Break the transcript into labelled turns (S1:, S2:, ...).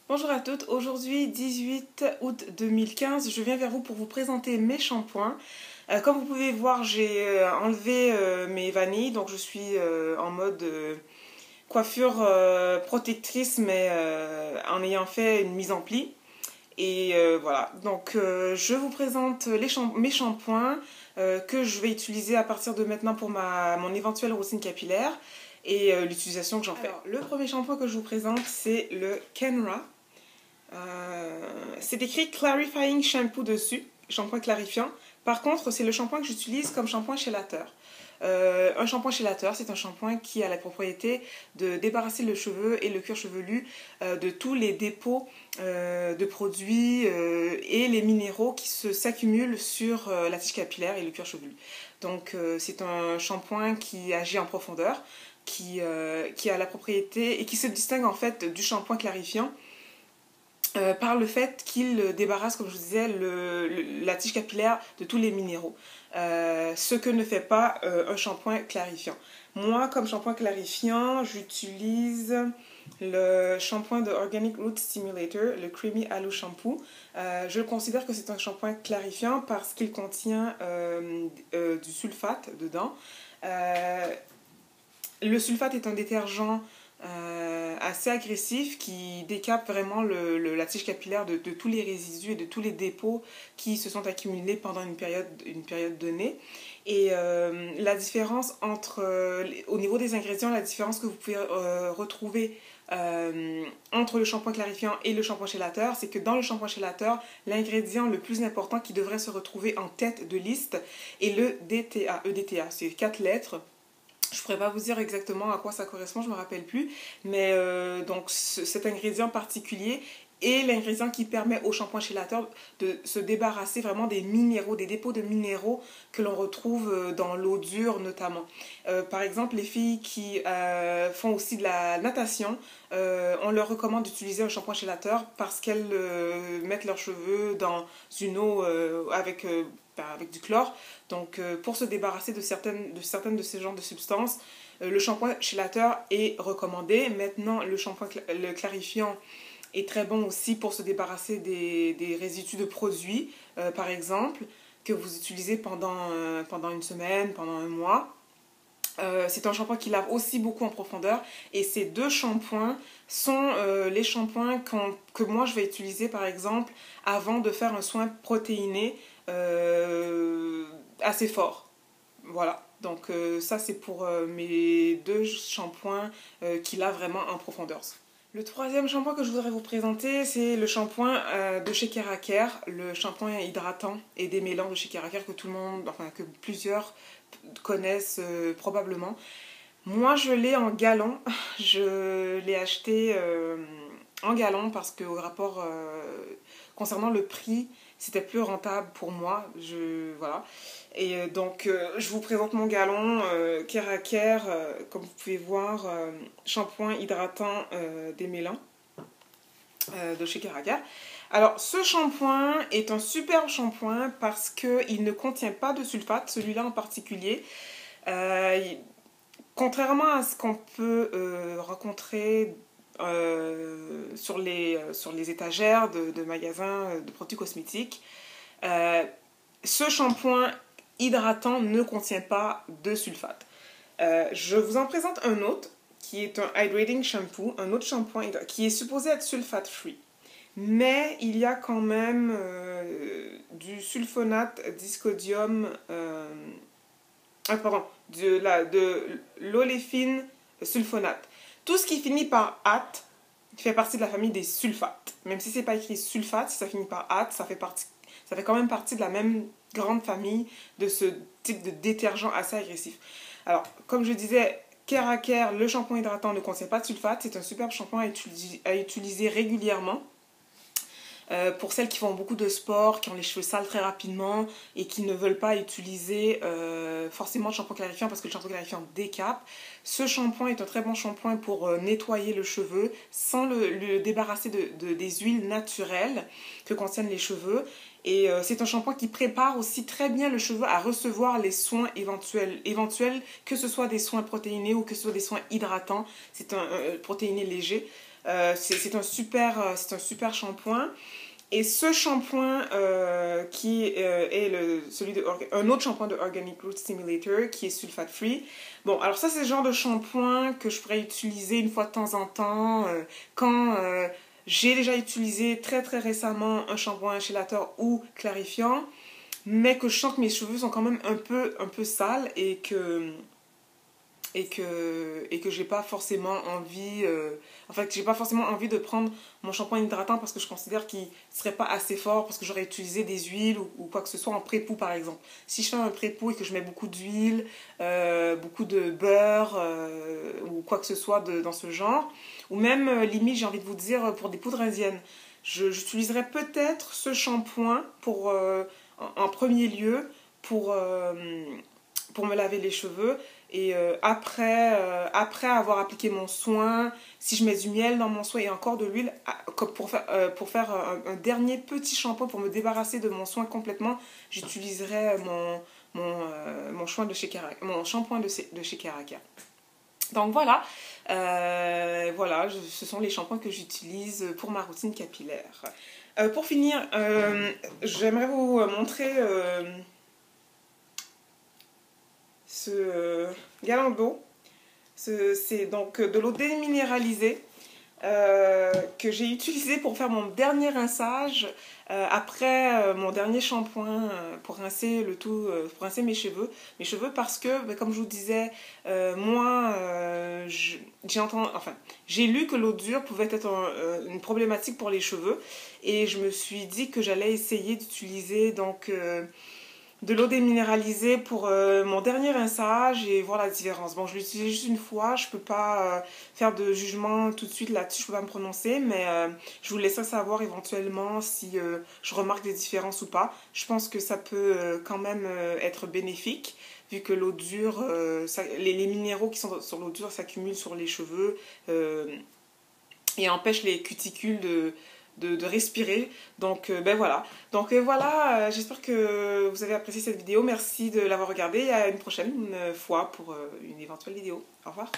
S1: Bonjour à toutes, aujourd'hui 18 août 2015, je viens vers vous pour vous présenter mes shampoings. Comme vous pouvez voir, j'ai enlevé mes vanilles, donc je suis en mode coiffure protectrice mais en ayant fait une mise en pli. Et voilà, donc je vous présente mes shampoings que je vais utiliser à partir de maintenant pour mon éventuelle routine capillaire et l'utilisation que j'en fais. Alors, le premier shampoing que je vous présente, c'est le Kenra. C'est écrit Clarifying Shampoo dessus, shampoing clarifiant. Par contre, c'est le shampoing que j'utilise comme shampoing chélateur. Un shampoing chélateur, c'est un shampoing qui a la propriété de débarrasser le cheveu et le cuir chevelu de tous les dépôts de produits et les minéraux qui s'accumulent sur la tige capillaire et le cuir chevelu. Donc c'est un shampoing qui agit en profondeur, qui a la propriété et qui se distingue en fait du shampoing clarifiant par le fait qu'il débarrasse, comme je vous disais, la tige capillaire de tous les minéraux. Ce que ne fait pas un shampoing clarifiant. Moi, comme shampoing clarifiant, j'utilise le shampoing de Organic Root Stimulator, le Creamy Aloe Shampoo. Je considère que c'est un shampoing clarifiant parce qu'il contient du sulfate dedans. Le sulfate est un détergent assez agressif qui décape vraiment la tige capillaire de tous les résidus et de tous les dépôts qui se sont accumulés pendant une période donnée. Et la différence au niveau des ingrédients, la différence que vous pouvez retrouver entre le shampoing clarifiant et le shampoing chélateur, c'est que dans le shampoing chélateur, l'ingrédient le plus important qui devrait se retrouver en tête de liste est le DTA. EDTA, c'est 4 lettres. Je ne pourrais pas vous dire exactement à quoi ça correspond, je ne me rappelle plus. Mais donc cet ingrédient particulier est l'ingrédient qui permet au shampoing chélateur de se débarrasser vraiment des minéraux, des dépôts de minéraux que l'on retrouve dans l'eau dure notamment. Par exemple, les filles qui font aussi de la natation, on leur recommande d'utiliser un shampoing chélateur parce qu'elles mettent leurs cheveux dans une eau avec du chlore. Donc pour se débarrasser de certaines de ces genres de substances, le shampoing chélateur est recommandé. Maintenant, le clarifiant est très bon aussi pour se débarrasser des résidus de produits, par exemple, que vous utilisez pendant une semaine, pendant un mois. C'est un shampoing qui lave aussi beaucoup en profondeur et ces deux shampoings sont les shampoings que moi je vais utiliser par exemple avant de faire un soin protéiné assez fort. Voilà, donc ça c'est pour mes deux shampoings qui lavent vraiment en profondeur. Le troisième shampoing que je voudrais vous présenter, c'est le shampoing de chez Keraker, le shampoing hydratant et démêlant de chez Keraker que plusieurs connaissent probablement. Moi, je l'ai en gallon. Je l'ai acheté en gallon parce que au rapport concernant le prix, c'était plus rentable pour moi. Voilà. Et donc, je vous présente mon gallon Keraker, comme vous pouvez voir, shampoing hydratant démêlant de chez Keraker. Alors, ce shampoing est un superbe shampoing parce qu'il ne contient pas de sulfate, celui-là en particulier. Contrairement à ce qu'on peut rencontrer sur les étagères de magasins de produits cosmétiques, ce shampoing hydratant ne contient pas de sulfate. Je vous en présente un autre qui est un hydrating shampoo, un autre shampoing qui est supposé être sulfate free. Mais il y a quand même du sulfonate discodium, de l'oléfine sulfonate. Tout ce qui finit par ate fait partie de la famille des sulfates. Même si c'est pas écrit sulfate, si ça finit par ate, ça fait quand même partie de la même grande famille de ce type de détergent assez agressif. Alors, comme je disais, Keraker, le shampoing hydratant ne contient pas de sulfate. C'est un superbe shampoing à utiliser régulièrement. Pour celles qui font beaucoup de sport, qui ont les cheveux sales très rapidement et qui ne veulent pas utiliser forcément de shampoing clarifiant parce que le shampoing clarifiant décape, ce shampoing est un très bon shampoing pour nettoyer le cheveu sans le débarrasser des huiles naturelles que contiennent les cheveux. Et c'est un shampoing qui prépare aussi très bien le cheveu à recevoir les soins éventuels, que ce soit des soins protéinés ou que ce soit des soins hydratants. C'est un protéiné léger. C'est un super shampoing. Et ce shampoing qui est un autre shampoing de Organic Root Stimulator qui est sulfate free. Bon, alors ça c'est le genre de shampoing que je pourrais utiliser une fois de temps en temps quand j'ai déjà utilisé très très récemment un shampoing insulateur ou clarifiant, mais que je sens que mes cheveux sont quand même un peu sales et que j'ai pas forcément envie j'ai pas forcément envie de prendre mon shampoing hydratant parce que je considère qu'il serait pas assez fort parce que j'aurais utilisé des huiles ou quoi que ce soit en pré-poux par exemple. Si je fais un pré-poux et que je mets beaucoup d'huile, beaucoup de beurre ou quoi que ce soit dans ce genre, ou même limite j'ai envie de vous dire pour des poudres indiennes, j'utiliserais peut-être ce shampoing en premier lieu pour me laver les cheveux. Et après avoir appliqué mon soin, si je mets du miel dans mon soin et encore de l'huile, pour faire un dernier petit shampoing pour me débarrasser de mon soin complètement, j'utiliserai mon shampoing de chez Caraca. Donc voilà, ce sont les shampoings que j'utilise pour ma routine capillaire. Pour finir, j'aimerais vous montrer ce galon d'eau. C'est donc de l'eau déminéralisée que j'ai utilisée pour faire mon dernier rinçage après mon dernier shampoing pour rincer pour rincer mes cheveux parce que comme je vous disais moi j'ai lu que l'eau dure pouvait être une problématique pour les cheveux et je me suis dit que j'allais essayer d'utiliser donc de l'eau déminéralisée pour mon dernier rinçage et voir la différence. Bon, je l'ai utilisé juste une fois, je peux pas faire de jugement tout de suite là-dessus, je peux pas me prononcer, mais je vous laisserai savoir éventuellement si je remarque des différences ou pas. Je pense que ça peut quand même être bénéfique, vu que l'eau dure, les minéraux qui sont sur l'eau dure s'accumulent sur les cheveux et empêchent les cuticules de respirer. Donc voilà. Donc voilà, j'espère que vous avez apprécié cette vidéo. Merci de l'avoir regardée et à une prochaine fois pour une éventuelle vidéo. Au revoir.